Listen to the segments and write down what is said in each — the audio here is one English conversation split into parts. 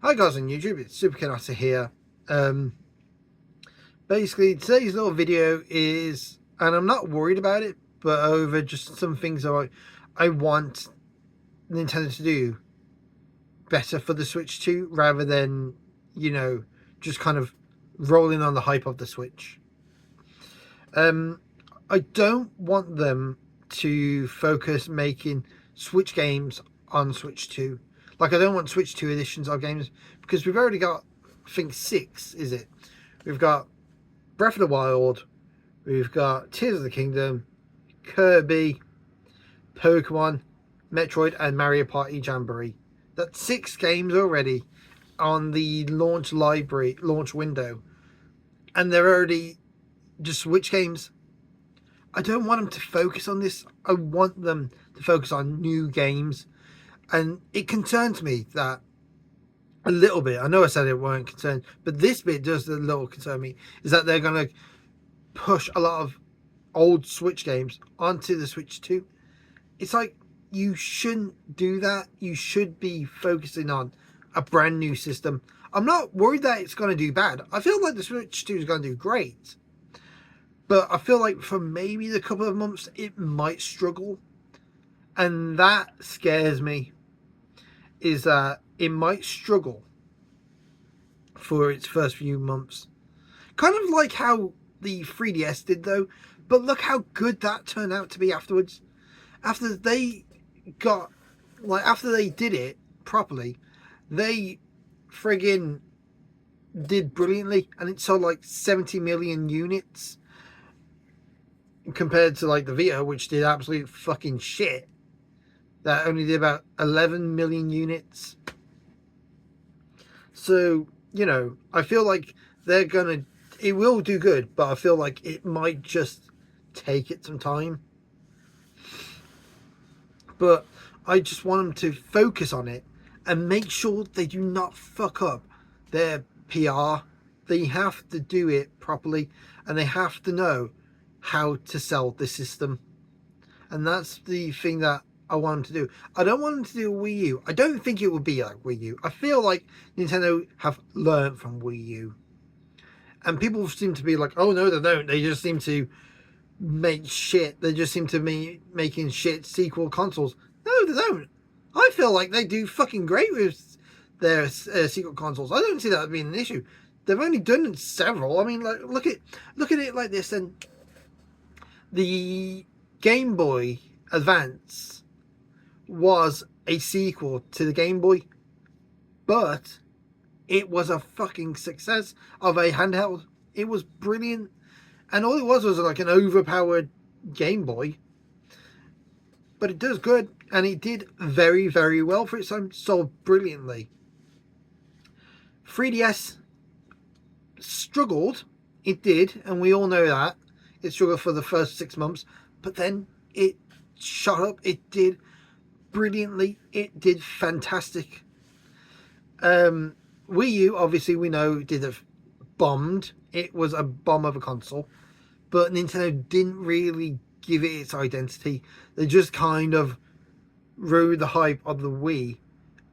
Hi guys on YouTube, it's SuperKidAssa here. Basically today's little video is, and I'm not worried about it, but over just some things that I want Nintendo to do better for the Switch 2 rather than, just kind of rolling on the hype of the Switch. I don't want them to focus making Switch games on Switch 2. Like, I don't want Switch 2 editions of games because we've already got, I think, 6, is it? We've got Breath of the Wild, we've got Tears of the Kingdom, Kirby, Pokemon, Metroid, and Mario Party Jamboree. That's 6 games already on the launch window. And they're already just Switch games. I don't want them to focus on this. I want them to focus on new games. And it concerns me that a little bit. I know I said it weren't concerned, but this bit does a little concern me, is that they're going to push a lot of old Switch games onto the Switch 2. It's like, you shouldn't do that. You should be focusing on a brand new system. I'm not worried that it's going to do bad. I feel like the Switch 2 is going to do great. But I feel like for maybe the couple of months, it might struggle. And that scares me, is that it might struggle for its first few months. Kind of like how the 3DS did, though. But look how good that turned out to be afterwards. After they did it properly, they friggin' did brilliantly. And it sold like 70 million units. Compared to like the Vita, which did absolute fucking shit. That only did about 11 million units. So, I feel like it will do good, but I feel like it might just take it some time. But I just want them to focus on it and make sure they do not fuck up their PR. They have to do it properly, and they have to know how to sell the system. And that's the thing that I want them to do. I don't want them to do a Wii U. I don't think it will be like Wii U. I feel like Nintendo have learned from Wii U. And people seem to be like, oh no, they don't. They just seem to make shit. They just seem to be making shit sequel consoles. No, they don't. I feel like they do fucking great with their sequel consoles. I don't see that being an issue. They've only done several. I mean, like, look at it like this. And the Game Boy Advance was a sequel to the Game Boy, but it was a fucking success of a handheld. It was brilliant, and all it was like an overpowered Game Boy, but it does good, and it did very, very well for its time. Sold brilliantly. 3DS struggled. It did, and we all know that. It struggled for the first 6 months, but then it shot up. It did brilliantly. It did fantastic. Wii U, obviously, we know bombed. It was a bomb of a console, but Nintendo didn't really give it its identity. They just kind of rode the hype of the Wii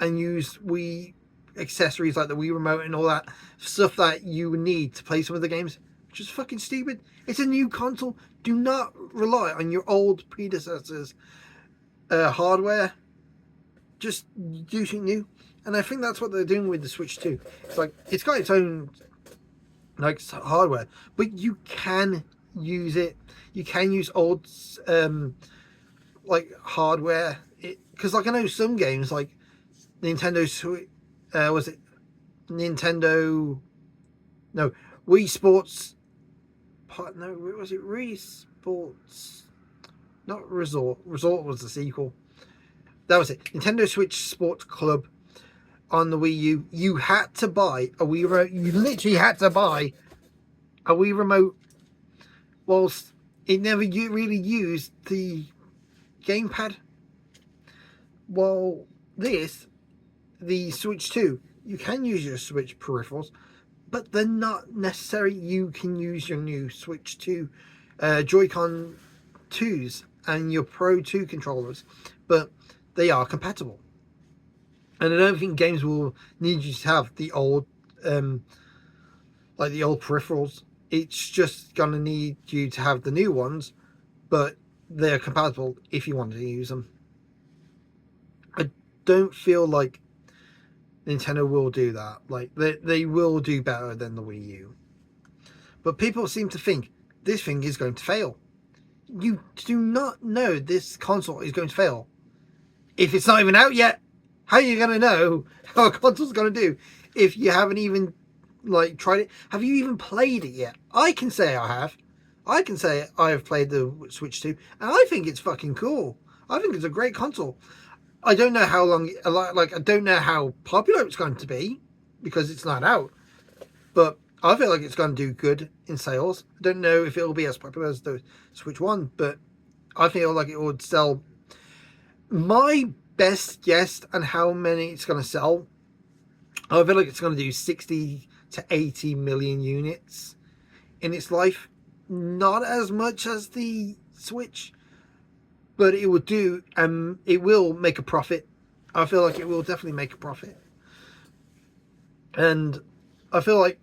and used Wii accessories like the Wii remote and all that stuff that you need to play some of the games. Which is fucking stupid. It's a new console. Do not rely on your old predecessors' hardware. Just do something new. And I think that's what they're doing with the Switch 2. It's like, it's got its own like hardware, but you can use it. You can use old like hardware. Because like I know some games like Nintendo Switch, was it Nintendo? No, Wii Sports. No, was it Wii Sports? Not Resort. Resort was the sequel. That was it. Nintendo Switch Sports Club on the Wii U. You had to buy a Wii remote. You literally had to buy a Wii remote, whilst it never really used the gamepad. While the Switch 2, you can use your Switch peripherals, but they're not necessary. You can use your new Switch 2 Joy-Con 2s and your Pro 2 controllers, but they are compatible. And I don't think games will need you to have the old, like the old peripherals. It's just going to need you to have the new ones, but they're compatible if you want to use them. I don't feel like Nintendo will do that. Like they will do better than the Wii U. But people seem to think this thing is going to fail. You do not know this console is going to fail. If it's not even out yet, how are you going to know how a console's going to do if you haven't even like tried it? Have you even played it yet? I can say I have. I can say I have played the Switch 2, and I think it's fucking cool. I think it's a great console. I don't know how long, like I don't know how popular it's going to be because it's not out, but I feel like it's going to do good in sales. I don't know if it'll be as popular as the Switch 1, but I feel like it would sell. My best guess on how many it's going to sell, I feel like it's going to do 60 to 80 million units in its life. Not as much as the Switch, but it will do, it will make a profit. I feel like it will definitely make a profit. And I feel like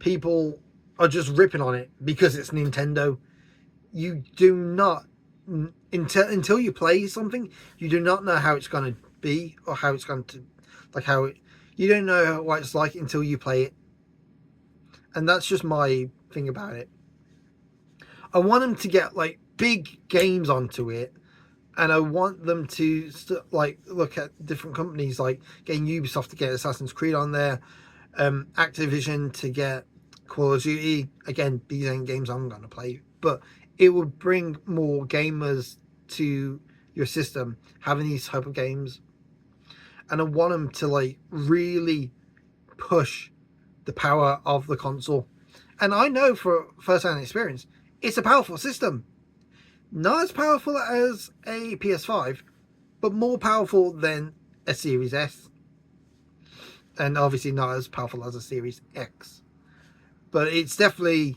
people are just ripping on it because it's Nintendo. You do not, until you play something, you do not know how it's going to be or how it's going to, like how it, you don't know what it's like until you play it. And that's just my thing about it. I want them to get like big games onto it, and I want them to like look at different companies, like getting Ubisoft to get Assassin's Creed on there, Activision to get Call of Duty. Again, these ain't games I'm going to play, but it would bring more gamers to your system having these type of games. And I want them to like really push the power of the console. And I know for first-hand experience, it's a powerful system. Not as powerful as a PS5, but more powerful than a Series S. And obviously not as powerful as a Series X. But it's definitely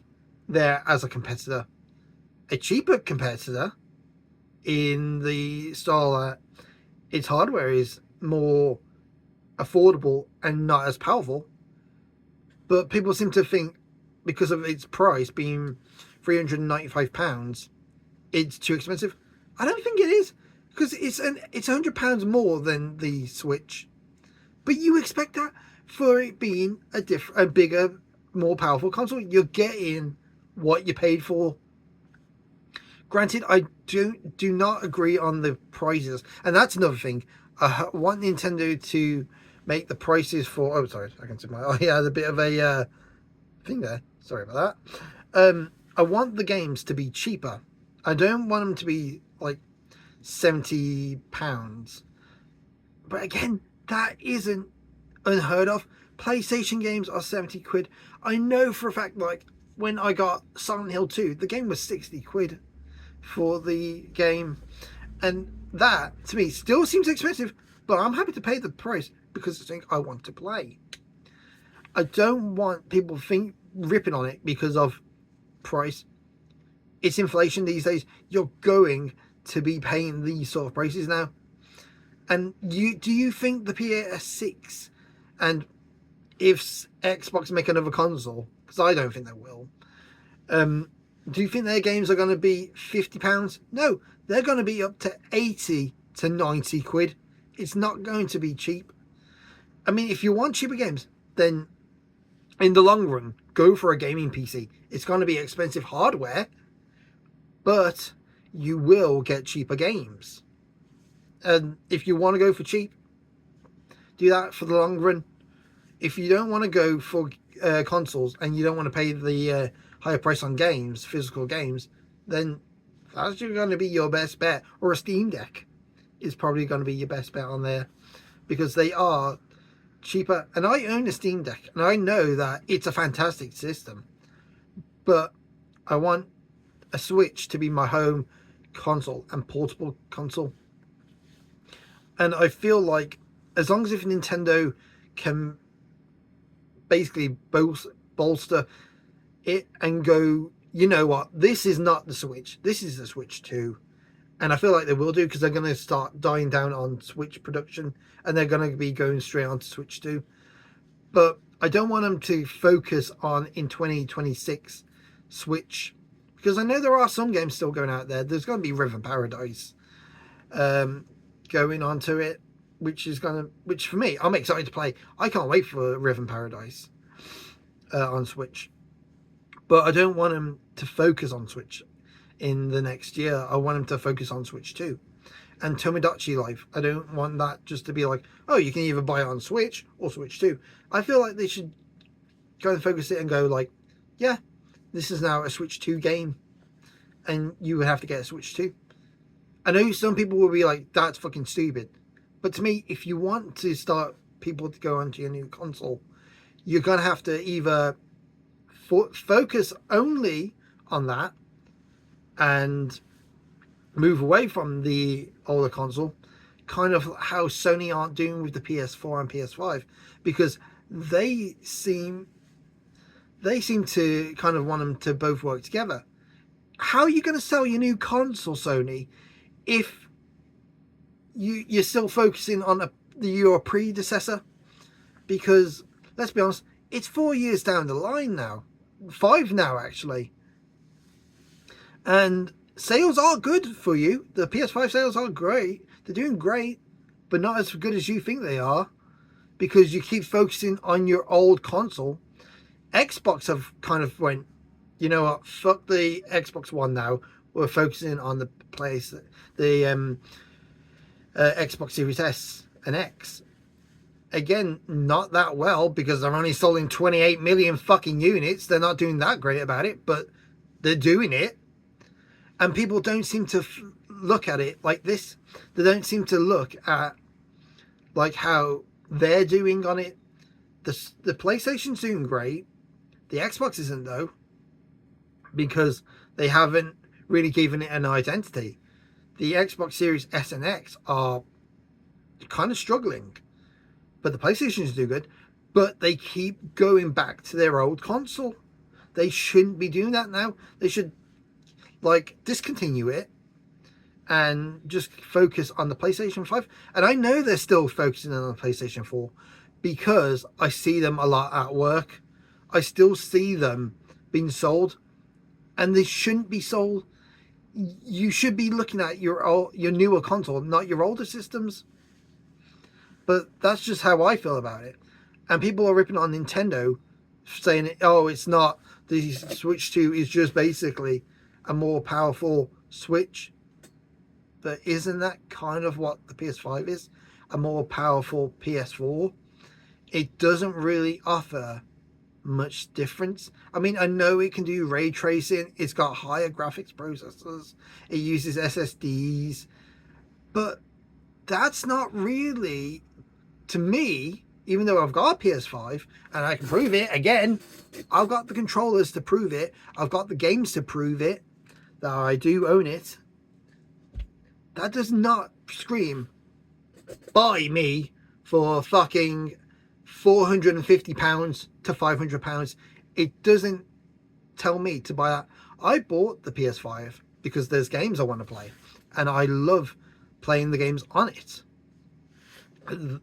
there as a competitor. A cheaper competitor in the style that its hardware is more affordable and not as powerful. But people seem to think because of its price being £395, it's too expensive. I don't think it is, because it's £100 more than the Switch. But you expect that for it being a bigger, more powerful console. You're getting what you paid for. Granted, I do not agree on the prices, and that's another thing. I want Nintendo to make the prices for. Oh, sorry, I can see my. Oh, yeah, a bit of a thing there. Sorry about that. I want the games to be cheaper. I don't want them to be like £70. But again, that isn't unheard of. PlayStation games are 70 quid. I know for a fact, like when I got Silent Hill 2, the game was 60 quid for the game, and that to me still seems expensive, but I'm happy to pay the price because it's something I want to play. I don't want people ripping on it because of price. It's inflation these days. You're going to be paying these sort of prices now. And do you think the PS6 and if Xbox make another console, because I don't think they will, do you think their games are going to be £50? No, they're going to be up to 80 to 90 quid. It's not going to be cheap. I mean, if you want cheaper games, then in the long run, go for a gaming PC. It's going to be expensive hardware, but you will get cheaper games. And if you want to go for cheap, do that for the long run. If you don't want to go for consoles and you don't want to pay the higher price on games, physical games, then that's going to be your best bet. Or a Steam Deck is probably going to be your best bet on there, because they are cheaper. And I own a Steam Deck, and I know that it's a fantastic system, but I want a Switch to be my home console and portable console. And I feel like as long as if Nintendo can basically bolster it and go, you know what, this is not the Switch, this is the Switch 2, And I feel like they will do, because they're going to start dying down on Switch production, and they're going to be going straight on to Switch 2. But I don't want them to focus on in 2026 Switch, because I know there are some games still going out there. There's going to be River Paradise going onto it, which for me, I'm excited to play. I can't wait for River Paradise on Switch. But I don't want them to focus on Switch in the next year. I want them to focus on Switch 2. And Tomodachi Life, I don't want that just to be like, oh, you can either buy it on Switch or Switch 2. I feel like they should go and focus it and go like, yeah, this is now a Switch 2 game, and you would have to get a Switch 2. I know some people will be like, that's fucking stupid. But to me, if you want to start people to go onto your new console, you're going to have to either focus only on that and move away from the older console, kind of how Sony aren't doing with the PS4 and PS5, because they seem to kind of want them to both work together. How are you going to sell your new console, Sony, if you're still focusing on your predecessor? Because let's be honest, it's 4 years down the line now, 5 now actually, and sales are good for you. The PS5 sales are great. They're doing great, but not as good as you think they are, because you keep focusing on your old console. Xbox have kind of went, you know what, fuck the Xbox One now. We're focusing on the Xbox Series S and X. Again, not that well, because they're only selling 28 million fucking units. They're not doing that great about it, but they're doing it. And people don't seem to look at it like this. They don't seem to look at like how they're doing on it. The PlayStation's doing great. The Xbox isn't, though, because they haven't really given it an identity. The Xbox Series S and X are kind of struggling, but the PlayStation's do good. But they keep going back to their old console. They shouldn't be doing that now. They should like discontinue it and just focus on the PlayStation 5. And I know they're still focusing on the PlayStation 4, because I see them a lot at work. I still see them being sold, and they shouldn't be sold. You should be looking at your newer console, not your older systems. But that's just how I feel about it. And people are ripping on Nintendo, saying, oh, it's not, the Switch 2 is just basically a more powerful Switch. But isn't that kind of what the PS5 is? A more powerful PS4? It doesn't really offer much difference. I mean, I know it can do ray tracing. It's got higher graphics processors. It uses SSDs. But that's not really, to me, even though I've got a PS5 and I can prove it, again, I've got the controllers to prove it. I've got the games to prove it, that I do own it. That does not scream, buy me for fucking £450 to £500. It doesn't tell me to buy that. I bought the PS5 because there's games I want to play, and I love playing the games on it.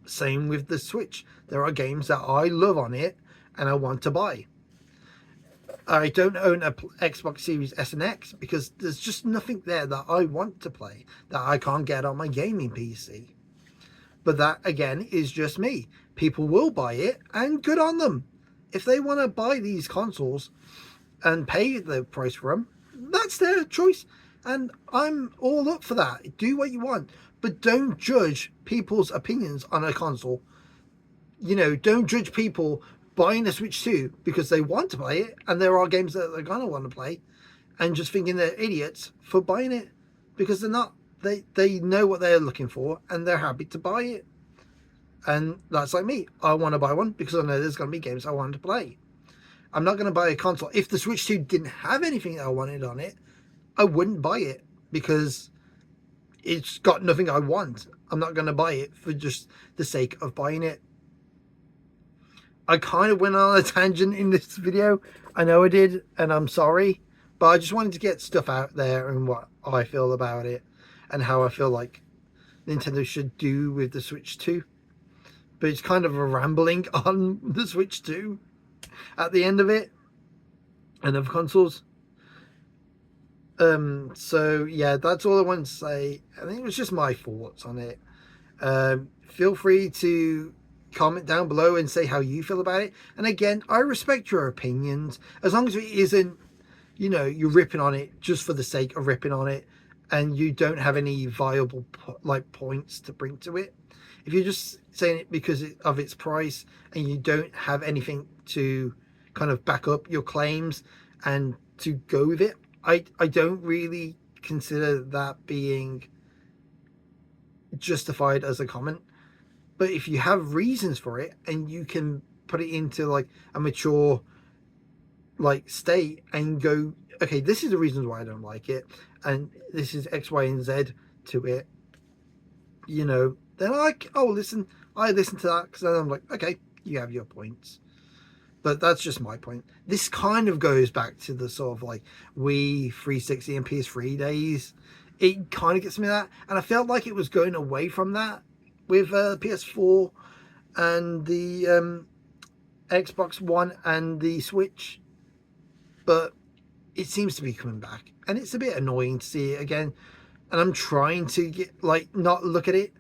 Same with the Switch. There are games that I love on it and I want to buy. I don't own a Xbox Series S and X because there's just nothing there that I want to play that I can't get on my gaming PC. But that, again, is just me. People will buy it, and good on them. If they want to buy these consoles and pay the price for them, that's their choice. And I'm all up for that. Do what you want. But don't judge people's opinions on a console. You know, don't judge people buying a Switch 2 because they want to play it, and there are games that they're going to want to play, and just thinking they're idiots for buying it, because they're not. They know what they're looking for, and they're happy to buy it. And that's like me. I want to buy one because I know there's going to be games I want to play. I'm not going to buy a console. If the Switch 2 didn't have anything that I wanted on it, I wouldn't buy it because it's got nothing I want. I'm not going to buy it for just the sake of buying it. I kind of went on a tangent in this video. I know I did, and I'm sorry. But I just wanted to get stuff out there and what I feel about it. and how I feel like Nintendo should do with the Switch 2. But it's kind of a rambling on the Switch 2 at the end of it and other consoles. So yeah, that's all I want to say. I think it was just my thoughts on it. Feel free to comment down below and say how you feel about it. And again, I respect your opinions as long as it isn't, you know, you're ripping on it just for the sake of ripping on it, and you don't have any viable points to bring to it. If you're just saying it because of its price and you don't have anything to kind of back up your claims and to go with it, I don't really consider that being justified as a comment. But if you have reasons for it and you can put it into like a mature like state and go, okay, this is the reasons why I don't like it, and this is X, Y, and Z to it, you know, then I listen to that, because then I'm like, okay, you have your points. But that's just my point. This kind of goes back to the sort of like Wii 360 and PS3 days. It kind of gets me that, and I felt like it was going away from that with PS4 and the Xbox One and the Switch, but it seems to be coming back, and it's a bit annoying to see it again. And I'm trying to get like not look at it,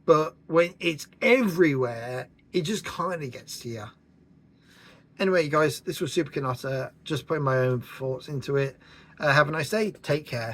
but when it's everywhere, it just kind of gets to you. Anyway, guys, this was Super Kanata, just putting my own thoughts into it. Have a nice day. Take care.